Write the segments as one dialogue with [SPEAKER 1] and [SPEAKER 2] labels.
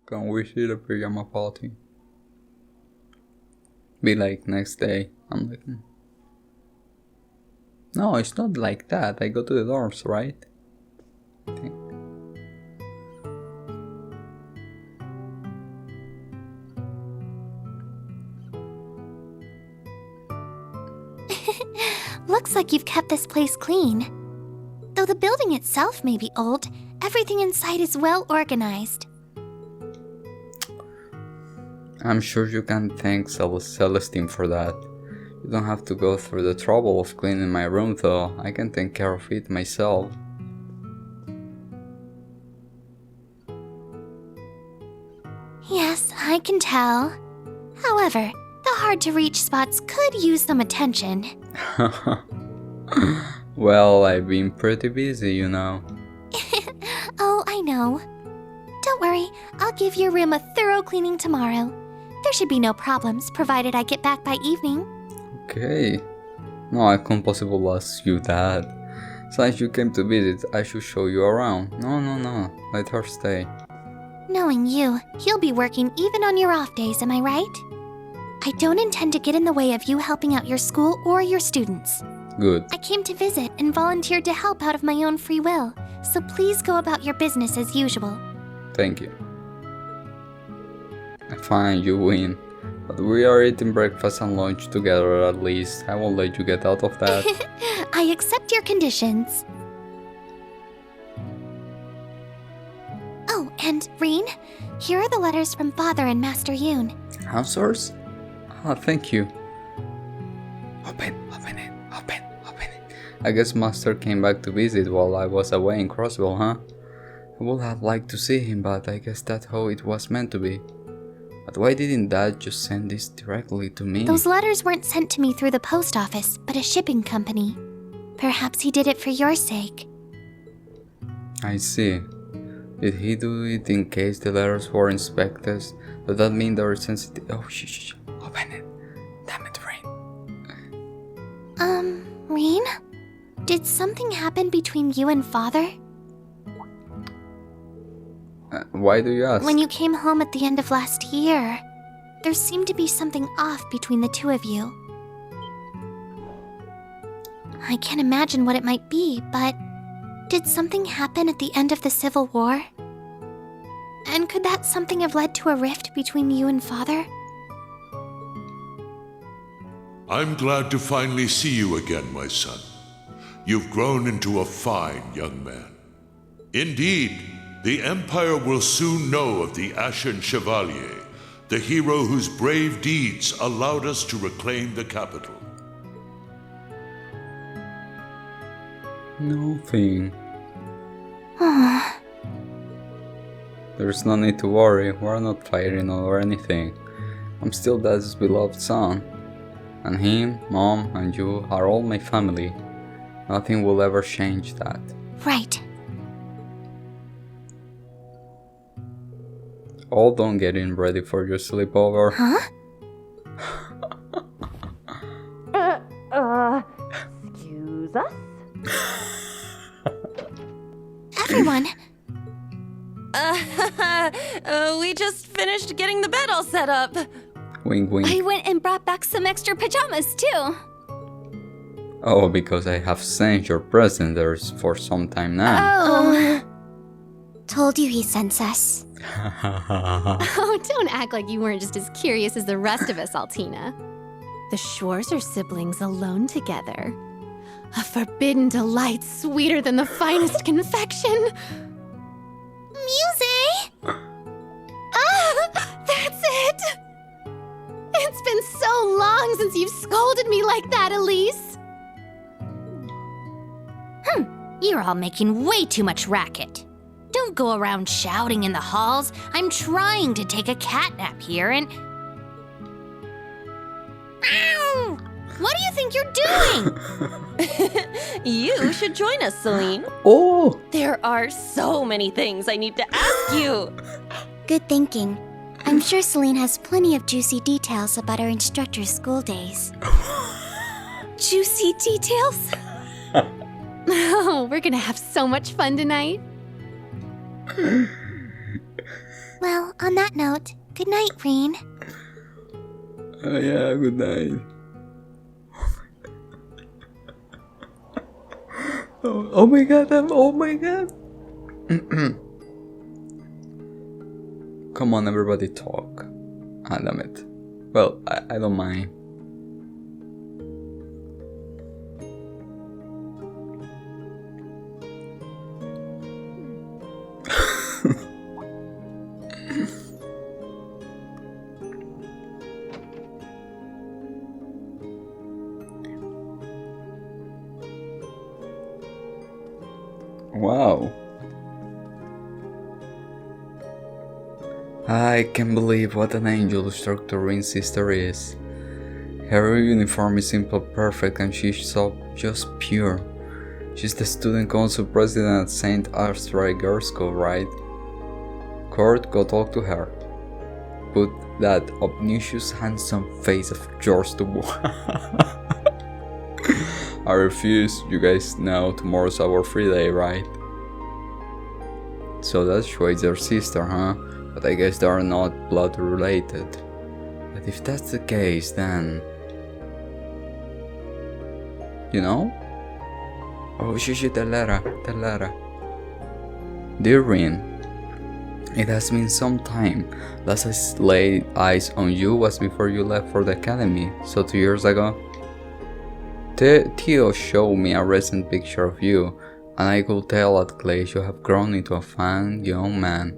[SPEAKER 1] Can we see the pajama party? Be like next day. I'm like, no, it's not like that. I go to the dorms, right? I think.
[SPEAKER 2] Looks like you've kept this place clean. Though the building itself may be old, everything inside is well organized.
[SPEAKER 1] I'm sure you can thank Celestine for that. You don't have to go through the trouble of cleaning my room though. I can take care of it myself.
[SPEAKER 2] Yes, I can tell. However, the hard-to-reach spots could use some attention.
[SPEAKER 1] Well, I've been pretty busy, you know.
[SPEAKER 2] Oh, I know. Don't worry, I'll give your room a thorough cleaning tomorrow. There should be no problems, provided I get back by evening.
[SPEAKER 1] Okay. No, I can't possibly ask you that. Since you came to visit, I should show you around. No. Let her stay.
[SPEAKER 2] Knowing you, you'll be working even on your off days, am I right? I don't intend to get in the way of you helping out your school or your students.
[SPEAKER 1] Good.
[SPEAKER 2] I came to visit and volunteered to help out of my own free will, so please go about your business as usual.
[SPEAKER 1] Thank you. Fine, you win. But we are eating breakfast and lunch together at least. I won't let you get out of that.
[SPEAKER 2] I accept your conditions. Oh, and Reen, here are the letters from Father and Master Yoon.
[SPEAKER 1] Answers? Oh, thank you. Open it. I guess Master came back to visit while I was away in Crossville, huh? I would have liked to see him, but I guess that's how it was meant to be. But why didn't Dad just send this directly to me?
[SPEAKER 2] Those letters weren't sent to me through the post office, but a shipping company. Perhaps he did it for your sake.
[SPEAKER 1] I see. Did he do it in case the letters were inspected? Does that mean they were sensitive? Oh, shh. Open it. Damn it, Rain.
[SPEAKER 2] Reen? Did something happen between you and Father?
[SPEAKER 1] Why do you ask?
[SPEAKER 2] When you came home at the end of last year, there seemed to be something off between the two of you. I can't imagine what it might be, but did something happen at the end of the Civil War? And could that something have led to a rift between you and Father?
[SPEAKER 3] I'm glad to finally see you again, my son. You've grown into a fine young man. Indeed, the Empire will soon know of the Ashen Chevalier, the hero whose brave deeds allowed us to reclaim the capital.
[SPEAKER 1] Nothing. There's no need to worry, we're not fighting or anything. I'm still Dad's beloved son. And him, Mom, and you are all my family. Nothing will ever change that.
[SPEAKER 2] Right.
[SPEAKER 1] All done getting ready for your sleepover.
[SPEAKER 2] Huh?
[SPEAKER 4] Excuse us?
[SPEAKER 2] Everyone,
[SPEAKER 4] We just finished getting the bed all set up.
[SPEAKER 1] Wink, wink.
[SPEAKER 5] I went and brought back some extra pajamas too.
[SPEAKER 1] Oh, because I have sent your present there for some time now.
[SPEAKER 5] Oh.
[SPEAKER 2] told you he sends us.
[SPEAKER 5] Oh, don't act like you weren't just as curious as the rest of us, Altina. The Schwazer siblings alone together. A forbidden delight sweeter than the finest confection.
[SPEAKER 2] Muse!
[SPEAKER 5] Ah, that's it! It's been so long since you've scolded me like that, Elise.
[SPEAKER 6] You're all making way too much racket. Don't go around shouting in the halls. I'm trying to take a cat nap here and... Ow! What do you think you're doing?
[SPEAKER 4] You should join us, Celine.
[SPEAKER 1] Oh!
[SPEAKER 4] There are so many things I need to ask you.
[SPEAKER 2] Good thinking. I'm sure Celine has plenty of juicy details about our instructor's school days.
[SPEAKER 5] Juicy details? Oh, we're gonna have so much fun tonight.
[SPEAKER 2] Well, on that note, good night, Reen.
[SPEAKER 1] Yeah, good night. Oh my god, oh my god. Come on, everybody talk. Ah, damn it. Well, I don't mind. Wow. I can't believe what an angel Dr. Rin's sister is. Her uniform is simple, perfect, and she's so just pure. She's the student council president at St. Arthur Girls' School, right? Kurt, go talk to her. Put that obnoxious, handsome face of yours to work. I refuse. You guys know tomorrow's our free day, right? So that's Schwazer's sister, huh? But I guess they are not blood related. But if that's the case, then... You know? Oh, tell Lara. Dear Rin, it has been some time. Last I laid eyes on you was before you left for the academy, so 2 years ago. Theo showed me a recent picture of you, and I could tell at glance you have grown into a fine young man.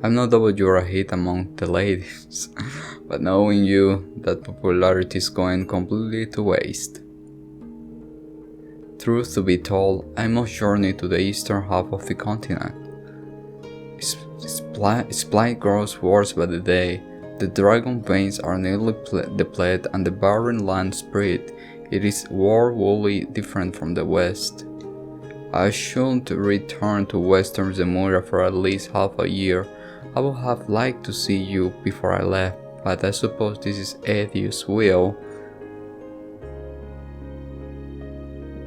[SPEAKER 1] I'm not doubt you're a hit among the ladies, but knowing you, that popularity is going completely to waste. Truth to be told, I must journey to the eastern half of the continent. Supply grows worse by the day. The dragon veins are nearly depleted and the barren land spread. It is woefully different from the west. I shouldn't return to Western Zemuria for at least half a year. I would have liked to see you before I left, but I suppose this is Edius' will.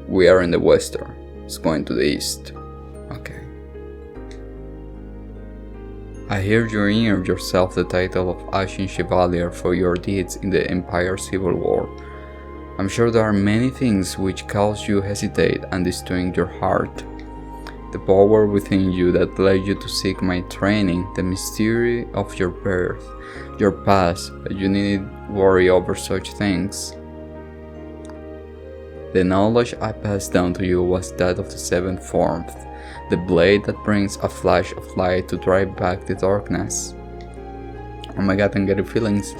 [SPEAKER 1] We are in the western. It's going to the east. Okay. I hear you earned yourself the title of Ashen Chevalier for your deeds in the Empire Civil War. I'm sure there are many things which cause you hesitate and disturb your heart. The power within you that led you to seek my training, the mystery of your birth, your past, but you needn't worry over such things. The knowledge I passed down to you was that of the seventh form, the blade that brings a flash of light to drive back the darkness. Oh my god, I'm getting feelings.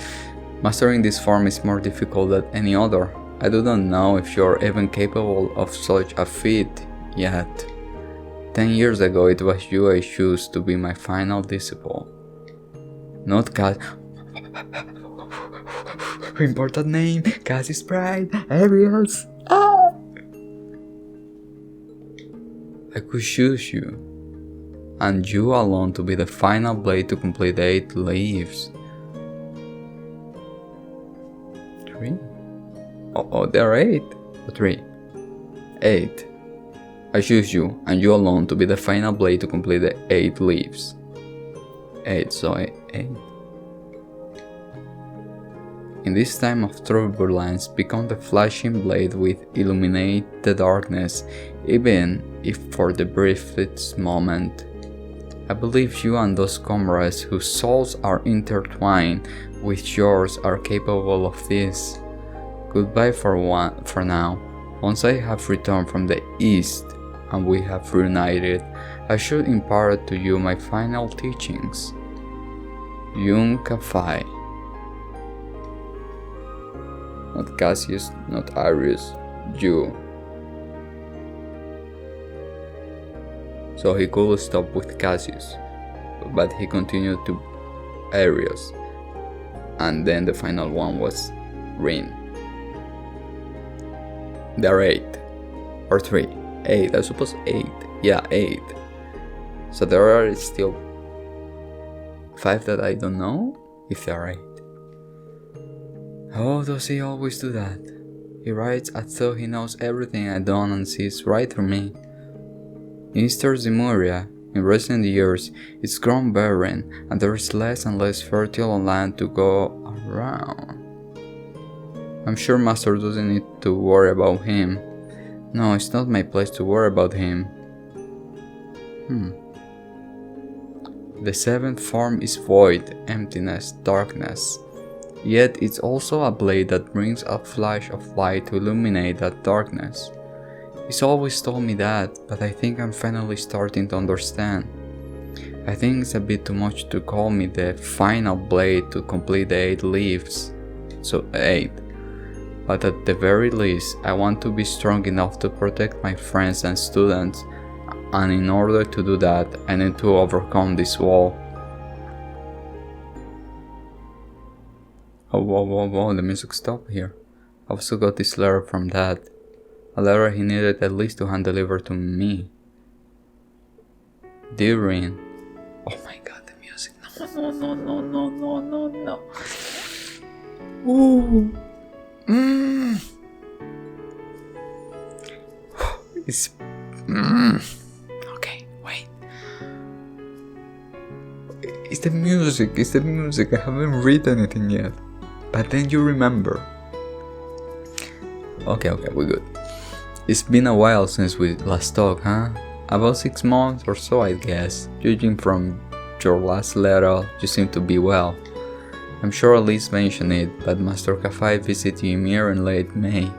[SPEAKER 1] Mastering this form is more difficult than any other. I do not know if you are even capable of such a feat yet. 10 years ago it was you I chose to be my final disciple. Not Cass. Important name, Cassie's pride, Ariel's. I could choose you, and you alone to be the final blade to complete 8 leaves. 3? Oh, there are 8. 3. 8. I choose you, and you alone to be the final blade to complete the 8 leaves. 8, so 8. In this time of turbulence, become the flashing blade which illuminate the darkness, even if for the briefest moment. I believe you and those comrades whose souls are intertwined with yours are capable of this. Goodbye for now. Once I have returned from the east and we have reunited, I should impart to you my final teachings. Young Ka-Fai. Not Cassius, not Arius, you. So he could stop with Cassius, but he continued to Arius, and then the final one was Rin. There are 8, or 3, 8, I suppose 8, yeah 8. So there are still 5 that I don't know if there are 8. Oh, does he always do that? He writes as though he knows everything I've done and sees right through me. Eastern Zemuria, In recent years, it's grown barren, and there is less and less fertile land to go around. I'm sure Master doesn't need to worry about him. No, it's not my place to worry about him. The seventh form is void, emptiness, darkness. Yet it's also a blade that brings a flash of light to illuminate that darkness. He's always told me that, but I think I'm finally starting to understand. I think it's a bit too much to call me the final blade to complete the 8 leaves. So 8. But at the very least, I want to be strong enough to protect my friends and students, and in order to do that, I need to overcome this wall. Oh, whoa, the music stopped here. I also got this letter from Dad. A letter he needed at least to hand deliver to me. During... Oh my god, the music. No. Ooh. It's... Okay, wait. It's the music. I haven't read anything yet. But then you remember. Okay, we're good. It's been a while since we last talked, huh? About 6 months or so, I guess. Judging from your last letter, you seem to be well. I'm sure Elise mentioned it, but Master Ka-Fai visited Ymir in late May.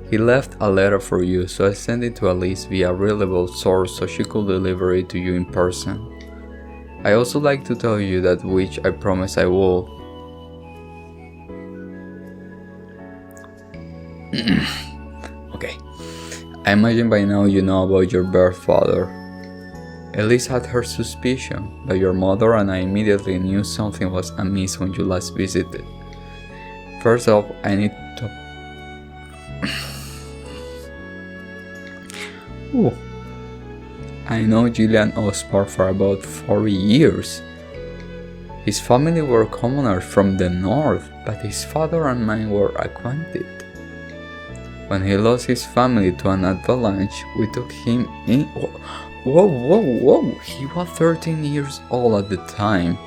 [SPEAKER 1] He left a letter for you, so I sent it to Elise via a reliable source so she could deliver it to you in person. I also like to tell you that which I promised I will. Okay. I imagine by now you know about your birth father. Elise had her suspicion, but your mother and I immediately knew something was amiss when you last visited. First off, I need to... Ooh. I know Gillian Ospar for about 40 years. His family were commoners from the north, but his father and mine were acquainted. When he lost his family to an avalanche, we took him in... Whoa! He was 13 years old at the time.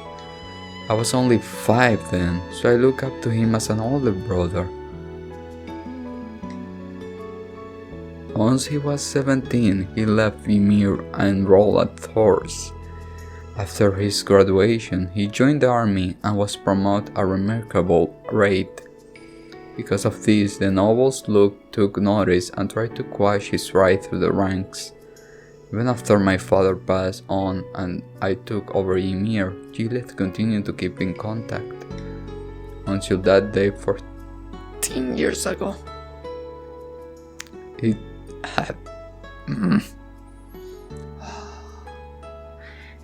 [SPEAKER 1] I was only 5 then, so I look up to him as an older brother. Once he was 17, he left Ymir and enrolled at Thors. After his graduation, he joined the army and was promoted at a remarkable rate. Because of this, the nobles took notice and tried to quash his rise through the ranks. Even after my father passed on and I took over Ymir, Juliet continued to keep in contact. Until that day 14 years ago. It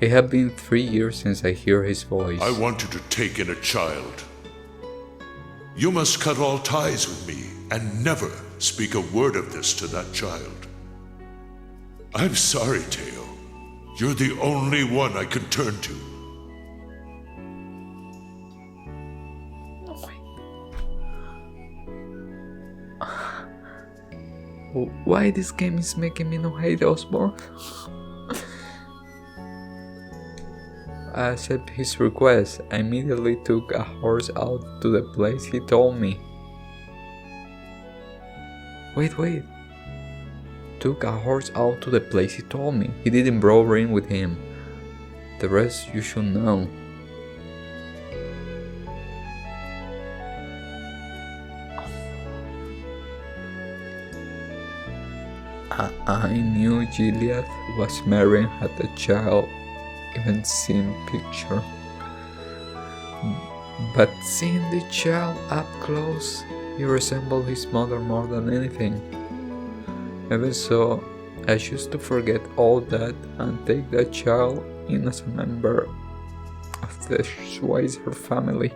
[SPEAKER 1] had been 3 years since I hear his voice.
[SPEAKER 3] I want you to take in a child. You must cut all ties with me and never speak a word of this to that child. I'm sorry, Teo. You're the only one I can turn to.
[SPEAKER 1] Why this game is making me no hate Osborne? I accepted his request. I immediately took a horse out to the place he told me. Wait. Took a horse out to the place he told me. He didn't brought in with him. The rest you should know. I knew Juliet was married, had a child, even seen picture. But seeing the child up close, he resembled his mother more than anything. Even so, I choose to forget all that and take that child in as a member of the Schwazer family.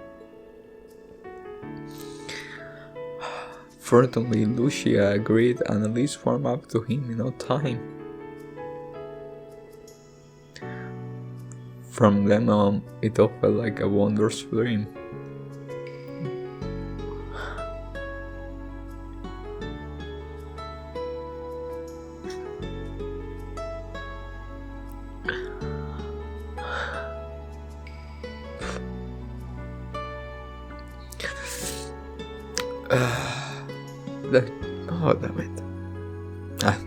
[SPEAKER 1] Fortunately, Lucia agreed and Elise warmed up to him in no time. From then on, it all felt like a wondrous dream. Oh, damn it.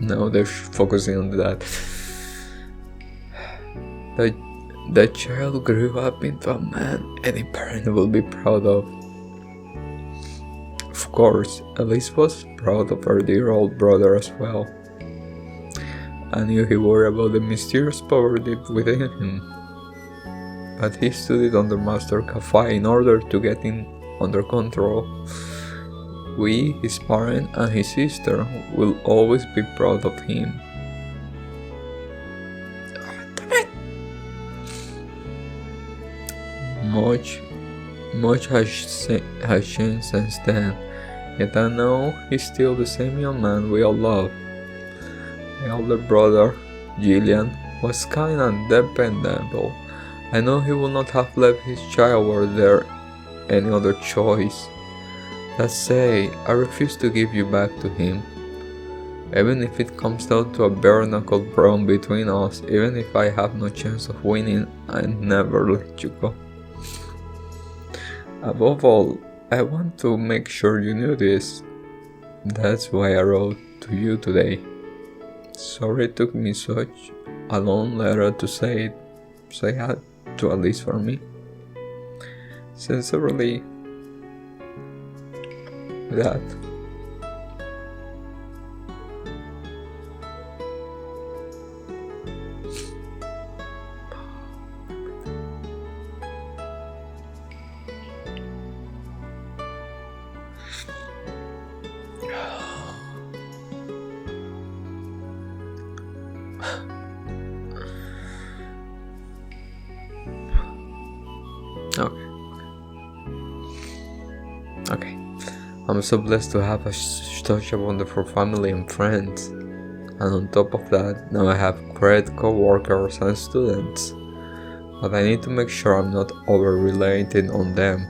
[SPEAKER 1] Now they're focusing on that. The child grew up into a man any parent will be proud of. Of course, Elise was proud of her dear old brother as well. I knew he worried about the mysterious power deep within him, but he studied under Master Ka-Fai in order to get him under control. We, his parent and his sister, will always be proud of him. Much has changed since then, yet I know he's still the same young man we all love. My older brother, Gillian, was kind and dependable. I know he would not have left his child were there any other choice. Let's say, I refuse to give you back to him. Even if it comes down to a bare-knuckle brawl between us, even if I have no chance of winning, I never let you go. Above all, I want to make sure you knew this. That's why I wrote to you today. Sorry it took me such a long letter to say hi to Alice for me. Sincerely, that. Okay. I'm so blessed to have such a wonderful family and friends. And on top of that, now I have great co-workers and students. But I need to make sure I'm not over-related on them.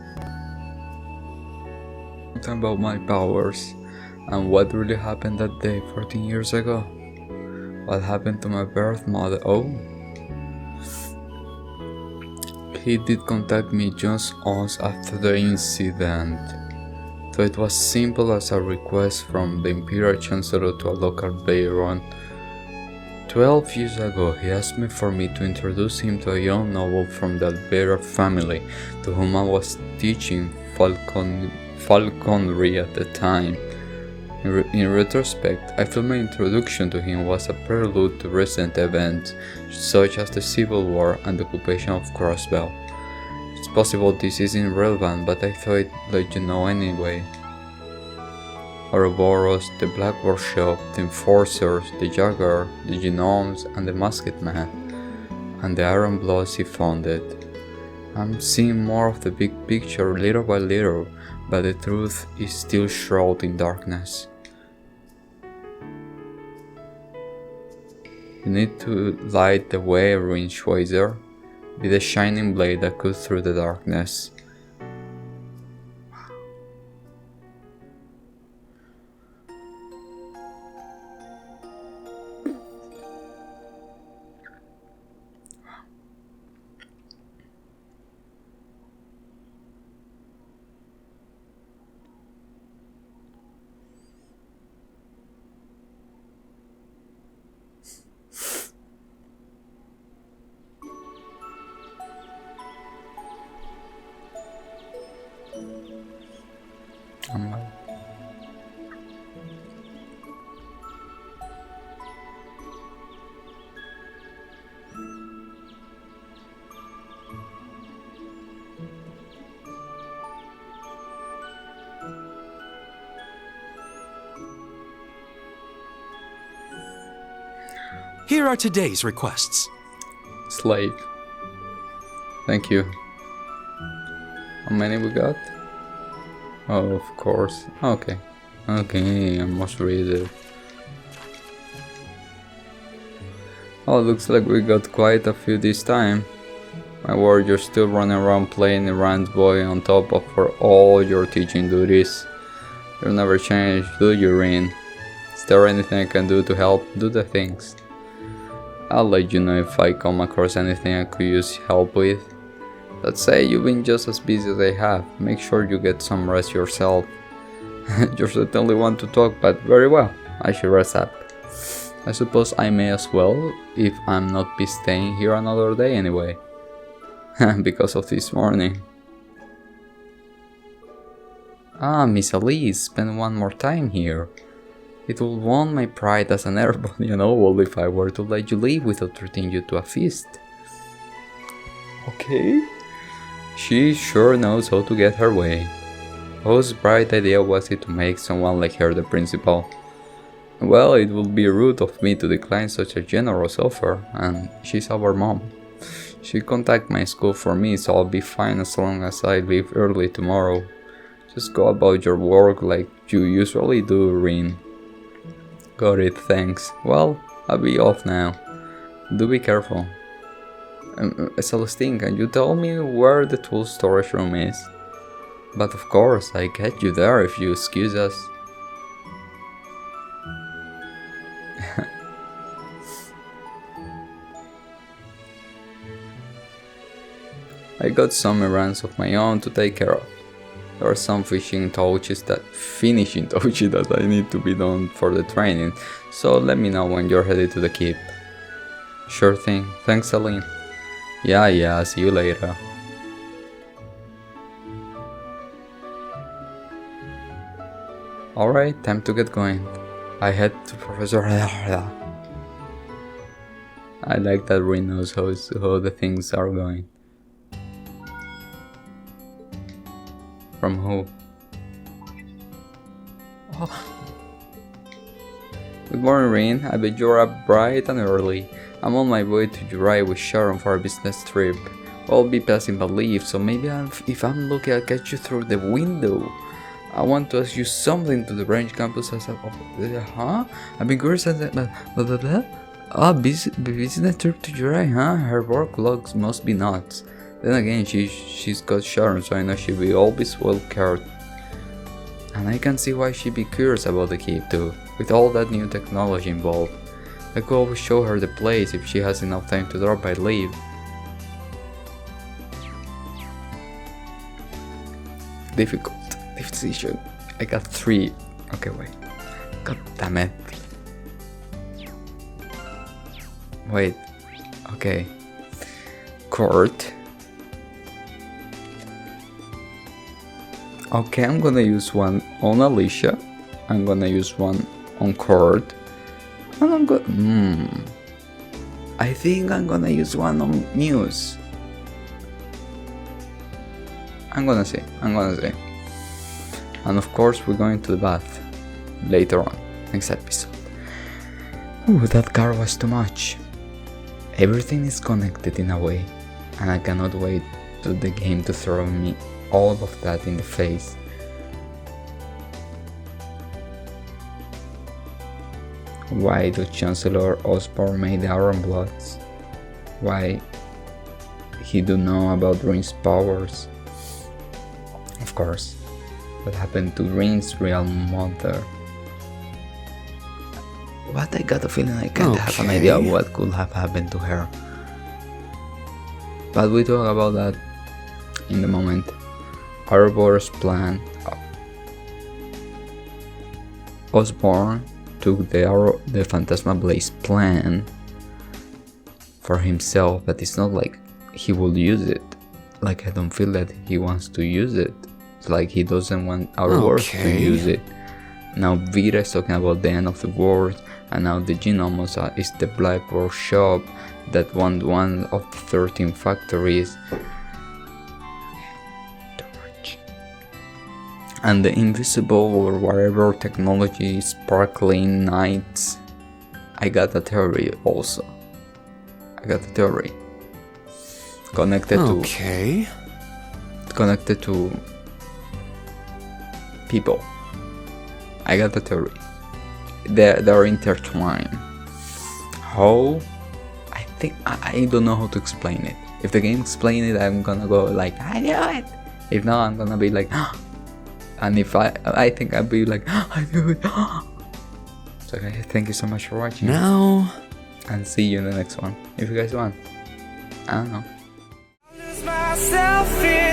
[SPEAKER 1] Talking about my powers and what really happened that day 14 years ago. What happened to my birth mother? Oh. He did contact me just us after the incident. So it was simple as a request from the Imperial Chancellor to a local baron. 12 years ago, he asked me for me to introduce him to a young noble from the Albera family, to whom I was teaching falconry at the time. In retrospect, I feel my introduction to him was a prelude to recent events, such as the Civil War and the occupation of Crossbell. It's possible this isn't relevant, but I thought I'd let you know anyway. Ouroboros, the Black Workshop, the Enforcers, the Jaguar, the Genomes, and the Musket Man, and the Iron Bloods he founded. I'm seeing more of the big picture little by little, but the truth is still shrouded in darkness. You need to light the way, ruined Schwazer. Be the shining blade that cuts through the darkness.
[SPEAKER 7] Here are today's requests.
[SPEAKER 1] Slave. Thank you. How many we got? Oh, of course. Okay, I must read it. Oh, looks like we got quite a few this time. My word, you're still running around playing errand boy on top of for all your teaching duties. You'll never change, do you, Rin? Is there anything I can do to help? Do the things. I'll let you know if I come across anything I could use help with. Let's say you've been just as busy as I have. Make sure you get some rest yourself. You certainly want to talk, but very well. I should rest up. I suppose I may as well, if I'm not be staying here another day anyway. Because of this morning. Ah, Miss Elise, spend one more time here. It will wound my pride as an airborne noble if I were to let you leave without treating you to a feast. Okay. She sure knows how to get her way. Whose bright idea was it to make someone like her the principal? Well, it would be rude of me to decline such a generous offer, and she's our mom. She'll contact my school for me, so I'll be fine as long as I leave early tomorrow. Just go about your work like you usually do, Rin. Got it, thanks. Well, I'll be off now. Do be careful. Celestine, can you tell me where the tool storage room is? But of course, I get you there if you excuse us. I got some errands of my own to take care of. There are some finishing touches that I need to be done for the training, so let me know when you're headed to the keep. Sure thing, thanks Celine. Yeah, see you later. Alright, time to get going. I head to Professor. I like that Rin knows how the things are going. From who? Oh. Good morning, Rin. I bet you're up bright and early. I'm on my way to Jurai with Sharon for a business trip. I'll be passing by leave, so maybe if I'm lucky I'll catch you through the window. I want to ask you something to the branch campus as huh? I've been curious at that. Ah, business trip to Jurai, huh? Her work logs must be nuts. Then again, she's got Sharon, so I know she'll be always well cared. And I can see why she'd be curious about the keep too, with all that new technology involved. I could always show her the place if she has enough time to drop by leave. Difficult decision. I got 3. Okay, wait. God damn it. Wait. Okay. Court. Okay, I'm gonna use one on Alicia. I'm gonna use one on Court. And I'm gonna... I think I'm gonna use one on Muse. I'm gonna see. And of course we're going to the bath. Later on. Next episode. Ooh, that car was too much. Everything is connected in a way. And I cannot wait to the game to throw me all of that in the face. Why do Chancellor Osborne made the Iron Bloods? Why he do know about Rin's powers? Of course, what happened to Rin's real mother? But I got a feeling I can't have an idea of what could have happened to her. But we talk about that in the moment. Ouroboros plan. Osborne took the Phantasma Blaze plan for himself, but it's not like he will use it. Like, I don't feel that he wants to use it. It's like he doesn't want Ouroboros to use it. Now Vita is talking about the end of the world, and now the Genomos is the Black Workshop that won one of the 13 factories. And the invisible or whatever technology sparkling nights. I got a theory also. Connected to people. I got a theory. They're intertwined. How? I think I don't know how to explain it. If the game explains it, I'm gonna go like, I knew it. If not, I'm gonna be like, and if I think I'll be like, I knew it. So guys, thank you so much for watching.
[SPEAKER 7] Now,
[SPEAKER 1] and see you in the next one. If you guys want. I don't know.
[SPEAKER 8] Lose myself in